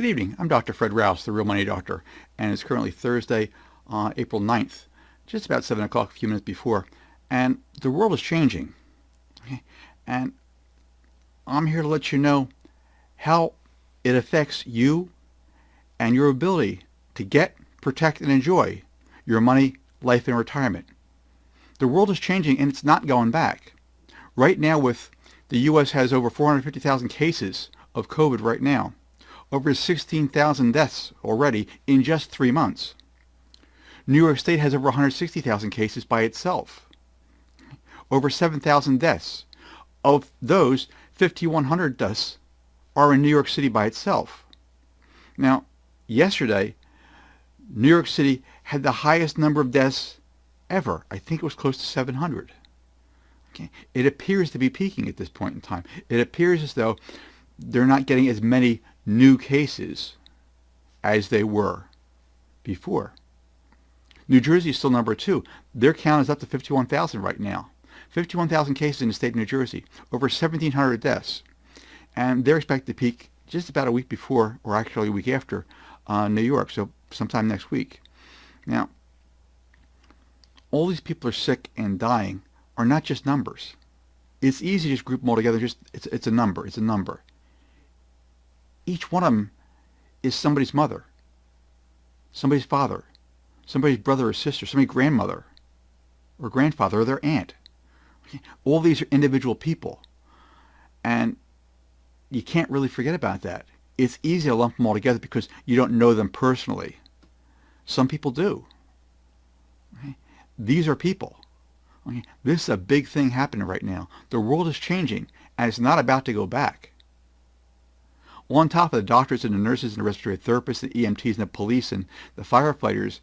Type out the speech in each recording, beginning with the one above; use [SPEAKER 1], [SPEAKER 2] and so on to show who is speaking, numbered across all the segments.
[SPEAKER 1] Good evening. I'm Dr. Fred Rouse, the Real Money Doctor, and it's currently Thursday, April 9th, just about 7 o'clock, a few minutes before. And the world is changing. Okay? And I'm here to let you know how it affects you and your ability to get, protect, and enjoy your money, life, and retirement. The world is changing, and it's not going back. Right now, the U.S. has over 450,000 cases of COVID right now. Over 16,000 deaths already in just 3 months. New York State has over 160,000 cases by itself. Over 7,000 deaths. Of those, 5,100 deaths are in New York City by itself. Now, yesterday, New York City had the highest number of deaths ever. I think it was close to 700. Okay. It appears to be peaking at this point in time. It appears as though they're not getting as many new cases as they were before. New Jersey is still number 2. Their count is up to 51,000 right now. 51,000 cases in the state of New Jersey, over 1,700 deaths. And they're expected to peak just about a week before, or actually a week after, New York, so sometime next week. Now, all these people are sick and dying are not just numbers. It's easy to just group them all together. It's a number. It's a number. Each one of them is somebody's mother, somebody's father, somebody's brother or sister, somebody's grandmother or grandfather or their aunt. Okay? All these are individual people. And you can't really forget about that. It's easy to lump them all together because you don't know them personally. Some people do. Okay? These are people. Okay? This is a big thing happening right now. The world is changing, and it's not about to go back. On top of the doctors and the nurses and the respiratory therapists, the EMTs and the police and the firefighters,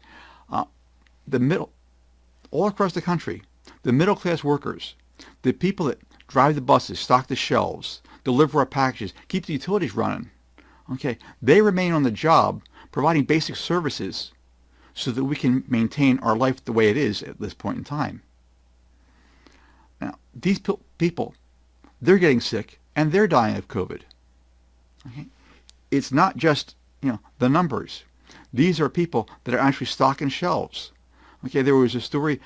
[SPEAKER 1] all across the country, the middle class workers, the people that drive the buses, stock the shelves, deliver our packages, keep the utilities running, okay, they remain on the job providing basic services so that we can maintain our life the way it is at this point in time. Now, these people, they're getting sick and they're dying of COVID. Okay. It's not just the numbers. These are people that are actually stocking shelves. Okay, there was a story,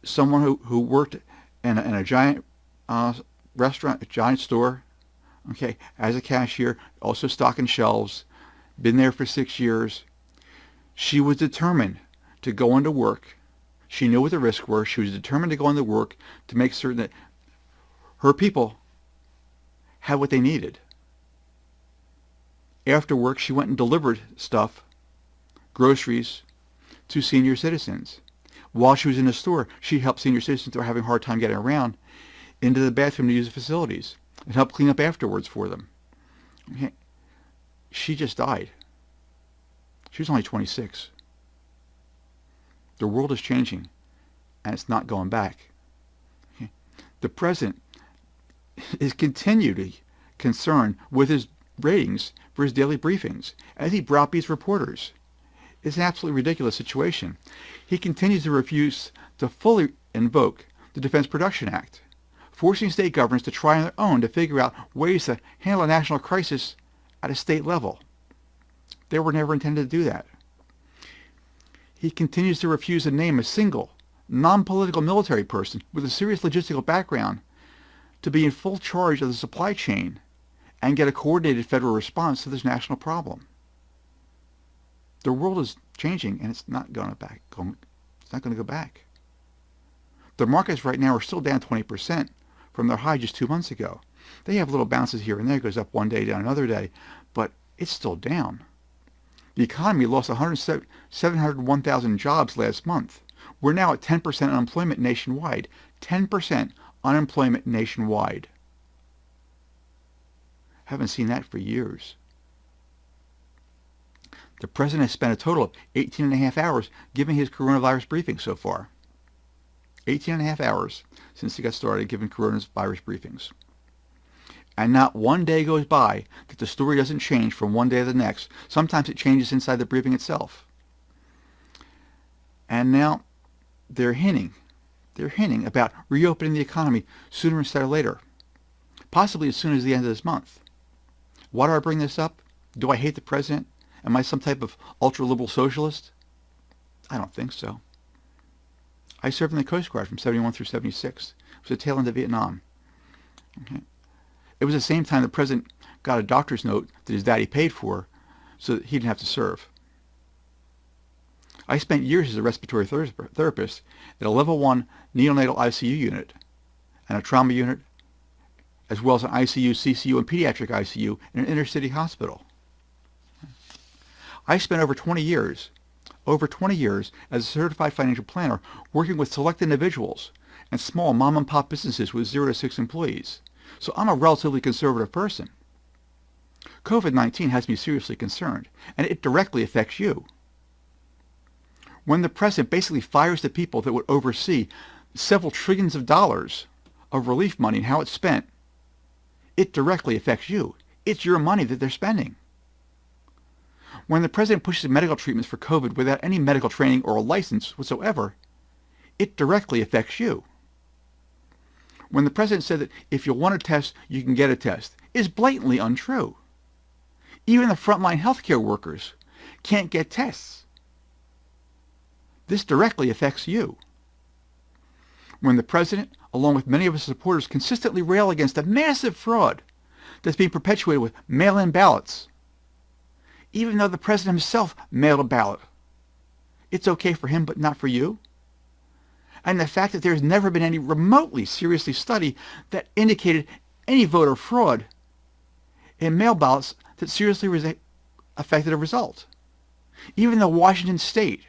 [SPEAKER 1] someone who worked in a giant restaurant, a giant store, okay, as a cashier, also stocking shelves, been there for 6 years. She was determined to go into work. She knew what the risks were. She was determined to go into work to make certain that her people had what they needed. After work, she went and delivered stuff, groceries, to senior citizens. While she was in the store, she helped senior citizens that were having a hard time getting around into the bathroom to use the facilities and helped clean up afterwards for them. Okay. She just died. She was only 26. The world is changing, and it's not going back. Okay. The president is continually concerned with his ratings for his daily briefings as he browbeats reporters. It's an absolutely ridiculous situation. He continues to refuse to fully invoke the Defense Production Act, forcing state governments to try on their own to figure out ways to handle a national crisis at a state level. They were never intended to do that. He continues to refuse to name a single non-political military person with a serious logistical background to be in full charge of the supply chain and get a coordinated federal response to this national problem. The world is changing, and it's not going to go back. The markets right now are still down 20% from their high just 2 months ago. They have little bounces here and there. It goes up one day, down another day, but it's still down. The economy lost 701,000 jobs last month. We're now at 10% unemployment nationwide. 10% unemployment nationwide. Haven't seen that for years. The president has spent a total of 18 and a half hours giving his coronavirus briefing so far. 18 and a half hours since he got started giving coronavirus briefings. And not one day goes by that the story doesn't change from one day to the next. Sometimes it changes inside the briefing itself. And now they're hinting about reopening the economy sooner instead of later. Possibly as soon as the end of this month. Why do I bring this up? Do I hate the president? Am I some type of ultra-liberal socialist? I don't think so. I served in the Coast Guard from 71 through 76. It was the tail end of Vietnam. Okay. It was the same time the president got a doctor's note that his daddy paid for so that he didn't have to serve. I spent years as a respiratory therapist at a level 1 neonatal ICU unit and a trauma unit, as well as an ICU, CCU, and pediatric ICU in an inner city hospital. I spent over 20 years as a certified financial planner working with select individuals and small mom and pop businesses with 0 to 6 employees. So I'm a relatively conservative person. COVID-19 has me seriously concerned, and it directly affects you. When the president basically fires the people that would oversee several trillions of dollars of relief money and how it's spent, it directly affects you. It's your money that they're spending. When the president pushes medical treatments for COVID without any medical training or a license whatsoever, it directly affects you. When the president said that if you want a test, you can get a test, is blatantly untrue. Even the frontline healthcare workers can't get tests. This directly affects you. When the president, along with many of his supporters, consistently rail against a massive fraud that's being perpetuated with mail-in ballots, even though the president himself mailed a ballot, it's okay for him but not for you. And the fact that there's never been any remotely seriously study that indicated any voter fraud in mail ballots that seriously affected a result. Even though Washington State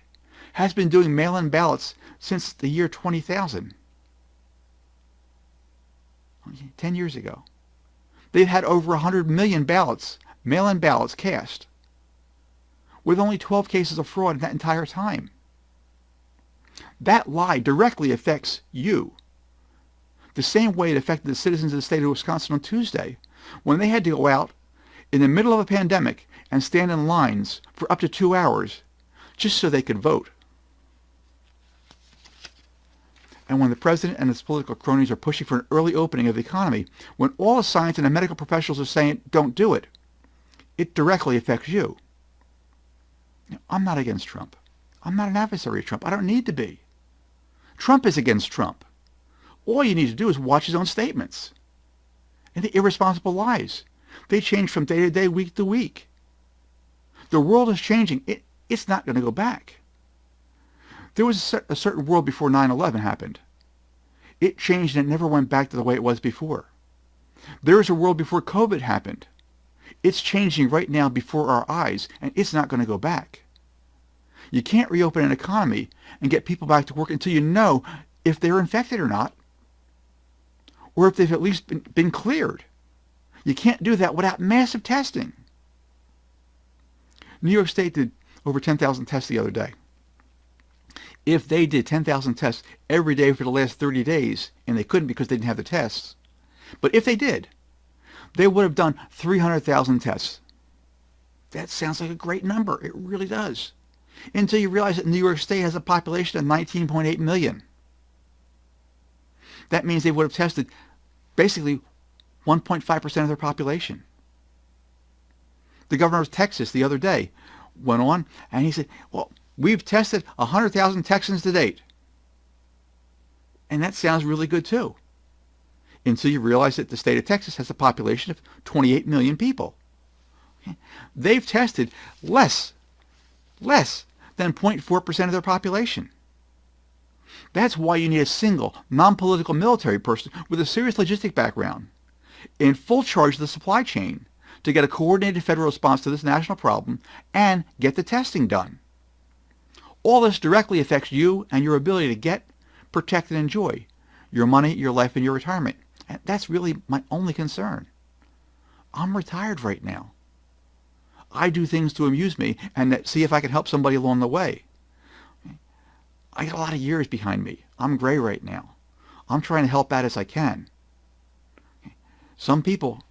[SPEAKER 1] has been doing mail-in ballots since the year 20,000, 10 years ago. They've had over 100 million ballots, mail-in ballots cast, with only 12 cases of fraud in that entire time. That lie directly affects you. The same way it affected the citizens of the state of Wisconsin on Tuesday, when they had to go out in the middle of a pandemic and stand in lines for up to 2 hours just so they could vote. And when the president and his political cronies are pushing for an early opening of the economy, when all the science and the medical professionals are saying, don't do it, it directly affects you. Now, I'm not against Trump. I'm not an adversary of Trump. I don't need to be. Trump is against Trump. All you need to do is watch his own statements and the irresponsible lies. They change from day to day, week to week. The world is changing. It's not going to go back. There was a certain world before 9/11 happened. It changed and it never went back to the way it was before. There was a world before COVID happened. It's changing right now before our eyes, and it's not going to go back. You can't reopen an economy and get people back to work until you know if they're infected or not, or if they've at least been cleared. You can't do that without massive testing. New York State did over 10,000 tests the other day. If they did 10,000 tests every day for the last 30 days, and they couldn't because they didn't have the tests, but if they did, they would have done 300,000 tests. That sounds like a great number. It really does. Until you realize that New York State has a population of 19.8 million. That means they would have tested basically 1.5% of their population. The governor of Texas the other day went on and he said, well, we've tested 100,000 Texans to date. And that sounds really good too. Until you realize that the state of Texas has a population of 28 million people. They've tested less than 0.4% of their population. That's why you need a single, non-political military person with a serious logistic background in full charge of the supply chain to get a coordinated federal response to this national problem and get the testing done. All this directly affects you and your ability to get, protect, and enjoy your money, your life, and your retirement. And that's really my only concern. I'm retired right now. I do things to amuse me and see if I can help somebody along the way. I got a lot of years behind me. I'm gray right now. I'm trying to help out as I can. Some people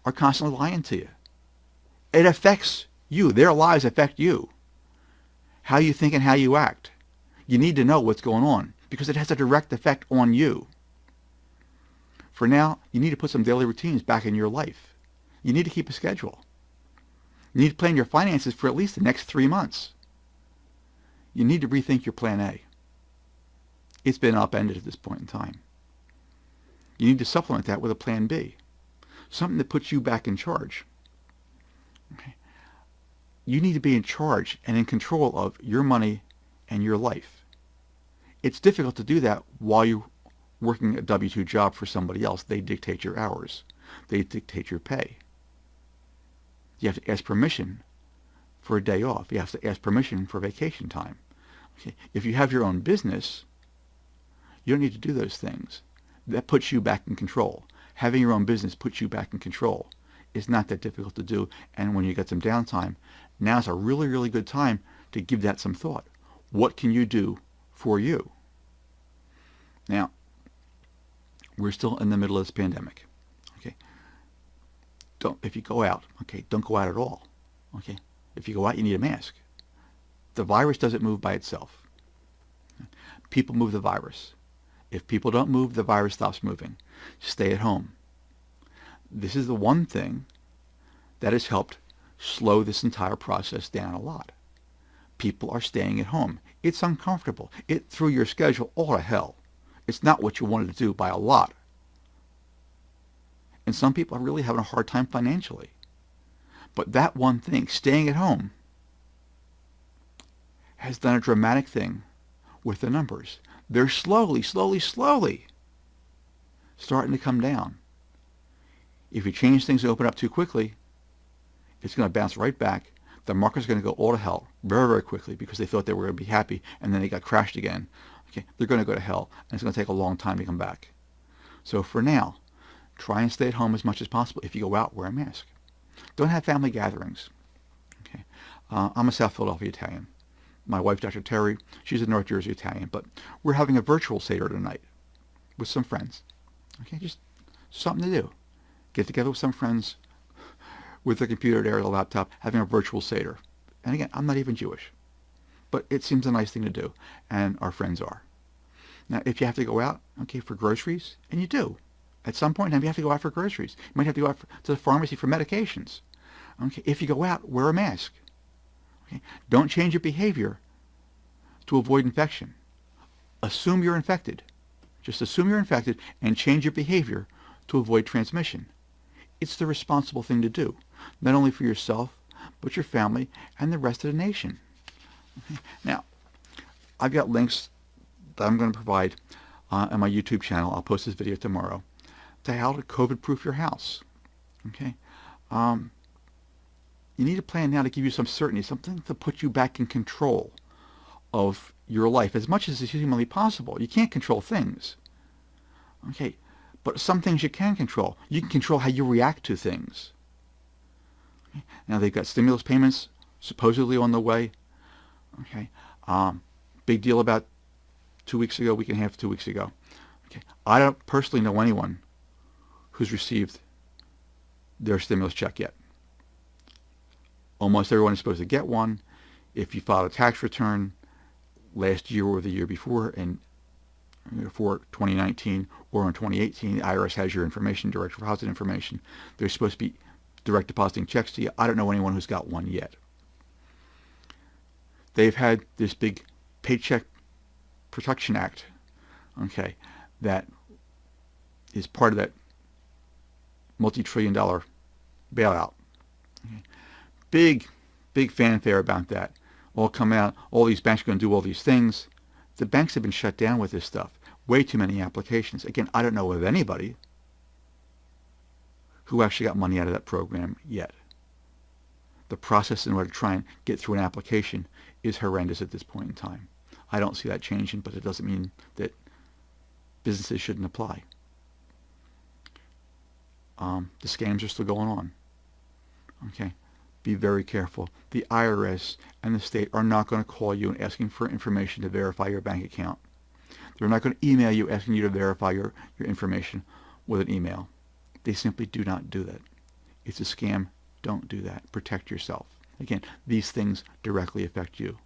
[SPEAKER 1] are constantly lying to you. It affects you. Their lies affect you. How you think and how you act. You need to know what's going on because it has a direct effect on you. For now, you need to put some daily routines back in your life. You need to keep a schedule. You need to plan your finances for at least the next 3 months. You need to rethink your plan A. It's been upended at this point in time. You need to supplement that with a plan B, something that puts you back in charge. Okay. You need to be in charge and in control of your money and your life. It's difficult to do that while you're working a W-2 job for somebody else. They dictate your hours. They dictate your pay. You have to ask permission for a day off. You have to ask permission for vacation time. Okay. If you have your own business, you don't need to do those things. That puts you back in control. Having your own business puts you back in control. It's not that difficult to do, and when you get some downtime, now's a really, really good time to give that some thought. What can you do for you? Now, we're still in the middle of this pandemic. Okay. If you go out, okay, don't go out at all. Okay. If you go out, you need a mask. The virus doesn't move by itself. People move the virus. If people don't move, the virus stops moving. Stay at home. This is the one thing that has helped slow this entire process down a lot. People are staying at home. It's uncomfortable. It threw your schedule all to hell. It's not what you wanted to do by a lot. And some people are really having a hard time financially. But that one thing, staying at home, has done a dramatic thing with the numbers. They're slowly starting to come down. If you change things and open up too quickly, it's going to bounce right back. The market's going to go all to hell very, very quickly because they thought they were going to be happy and then they got crashed again. Okay, they're going to go to hell and it's going to take a long time to come back. So for now, try and stay at home as much as possible. If you go out, wear a mask. Don't have family gatherings. Okay, I'm a South Philadelphia Italian. My wife, Dr. Terry, she's a North Jersey Italian, but we're having a virtual Seder tonight with some friends. Okay, just something to do. Get together with some friends with a computer there, a laptop, having a virtual Seder. And again, I'm not even Jewish, but it seems a nice thing to do, and our friends are. Now, if you have to go out, okay, for groceries, and you do, at some point in time, you have to go out for groceries. You might have to go out to the pharmacy for medications. Okay, if you go out, wear a mask. Okay? Don't change your behavior to avoid infection. Assume you're infected. Just assume you're infected and change your behavior to avoid transmission. It's the responsible thing to do, not only for yourself, but your family and the rest of the nation. Okay? Now, I've got links that I'm going to provide on my YouTube channel. I'll post this video tomorrow to how to COVID-proof your house. Okay? You need a plan now to give you some certainty, something to put you back in control of your life as much as is humanly possible. You can't control things. Okay, but some things you can control. You can control how you react to things. Okay? Now they've got stimulus payments supposedly on the way. Okay, big deal about 2 weeks ago, week and a half, 2 weeks ago. Okay, I don't personally know anyone who's received their stimulus check yet. Almost everyone is supposed to get one. If you filed a tax return last year or the year before, and for 2019 or in 2018, the IRS has your information, direct deposit information. They're supposed to be direct depositing checks to you. I don't know anyone who's got one yet. They've had this big Paycheck Protection Act, okay, that is part of that multi-trillion-dollar bailout. Okay. Big fanfare about that. All come out, all these banks are going to do all these things. The banks have been shut down with this stuff. Way too many applications. Again, I don't know of anybody who actually got money out of that program yet. The process in order to try and get through an application is horrendous at this point in time. I don't see that changing, but it doesn't mean that businesses shouldn't apply. The scams are still going on. Okay. Be very careful. The IRS and the state are not going to call you and asking for information to verify your bank account. They're not going to email you asking you to verify your information with an email. They simply do not do that. It's a scam. Don't do that. Protect yourself. Again, these things directly affect you.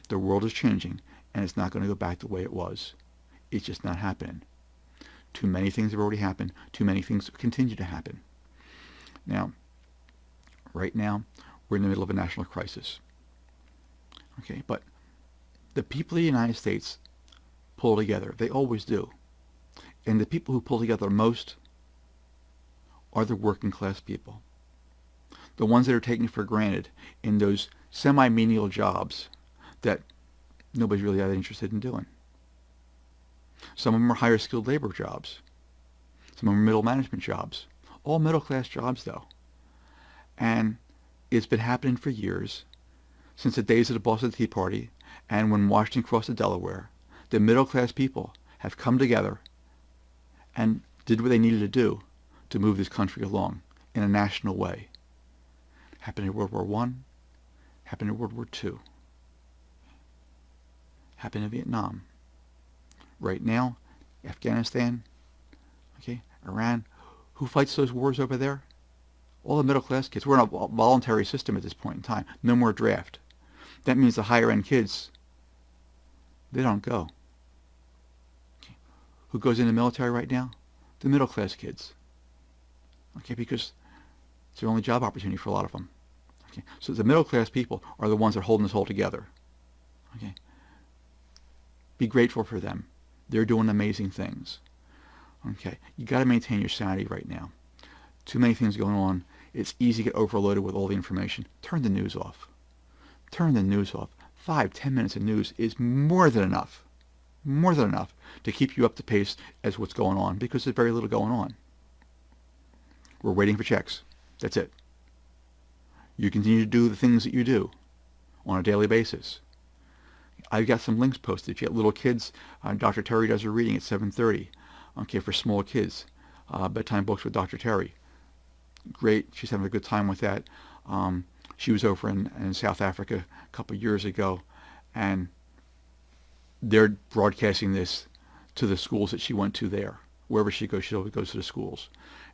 [SPEAKER 1] The world is changing, and it's not going to go back the way it was. It's just not happening. Too many things have already happened. Too many things continue to happen. Now, right now, we're in the middle of a national crisis. Okay, but the people of the United States pull together. They always do. And the people who pull together most are the working class people. The ones that are taken for granted in those semi-menial jobs that nobody's really that interested in doing. Some of them are higher skilled labor jobs. Some of them are middle management jobs. All middle class jobs though. And it's been happening for years, since the days of the Boston Tea Party and when Washington crossed the Delaware. The middle class people have come together and did what they needed to do to move this country along in a national way. Happened in World War I, happened in World War II, happened in Vietnam. Right now, Afghanistan, okay, Iran. Who fights those wars over there? All the middle class kids. We're in a voluntary system at this point in time. No more draft. That means the higher end kids, they don't go. Okay. Who goes in the military right now? The middle class kids. Okay, because it's their only job opportunity for a lot of them. Okay, so the middle class people are the ones that are holding this whole together. Okay, be grateful for them. They're doing amazing things. Okay, you got to maintain your sanity right now. Too many things going on. It's easy to get overloaded with all the information. Turn the news off. Turn the news off. 5-10 minutes of news is more than enough. More than enough to keep you up to pace as what's going on, because there's very little going on. We're waiting for checks. That's it. You continue to do the things that you do on a daily basis. I've got some links posted. If you have little kids, Dr. Terry does a reading at 7:30. Okay, for small kids. Bedtime books with Dr. Terry. Great. She's having a good time with that. She was over in South Africa a couple of years ago, and they're broadcasting this to the schools that she went to there. Wherever she goes to the schools.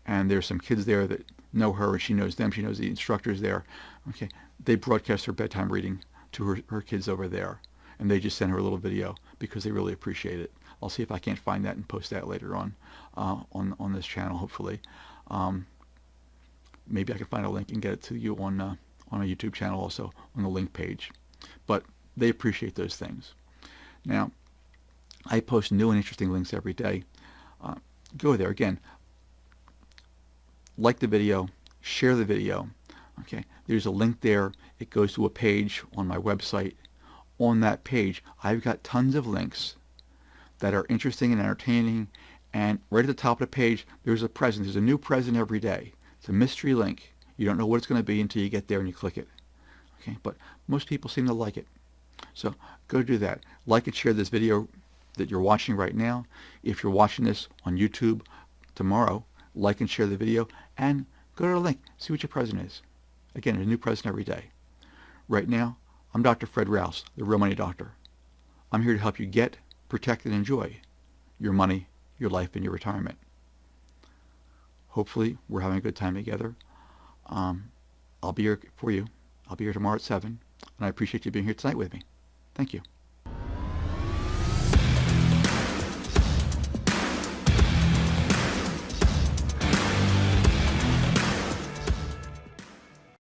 [SPEAKER 1] And there's some kids there that know her, and she knows them. She knows the instructors there. Okay, they broadcast her bedtime reading to her kids over there, and they just send her a little video because they really appreciate it. I'll see if I can't find that and post that later on this channel, hopefully. Maybe I can find a link and get it to you on a YouTube channel also, on the link page. But they appreciate those things. Now, I post new and interesting links every day. Go there. Again, like the video, share the video. Okay, there's a link there. It goes to a page on my website. On that page, I've got tons of links that are interesting and entertaining. And right at the top of the page, there's a present. There's a new present every day. It's a mystery link. You don't know what it's going to be until you get there and you click it. Okay, but most people seem to like it. So go do that. Like and share this video that you're watching right now. If you're watching this on YouTube tomorrow, like and share the video, and go to the link. See what your present is. Again, a new present every day. Right now, I'm Dr. Fred Rouse, the Real Money Doctor. I'm here to help you get, protect, and enjoy your money, your life, and your retirement. Hopefully, we're having a good time together. I'll be here for you. I'll be here tomorrow at 7, and I appreciate you being here tonight with me. Thank you.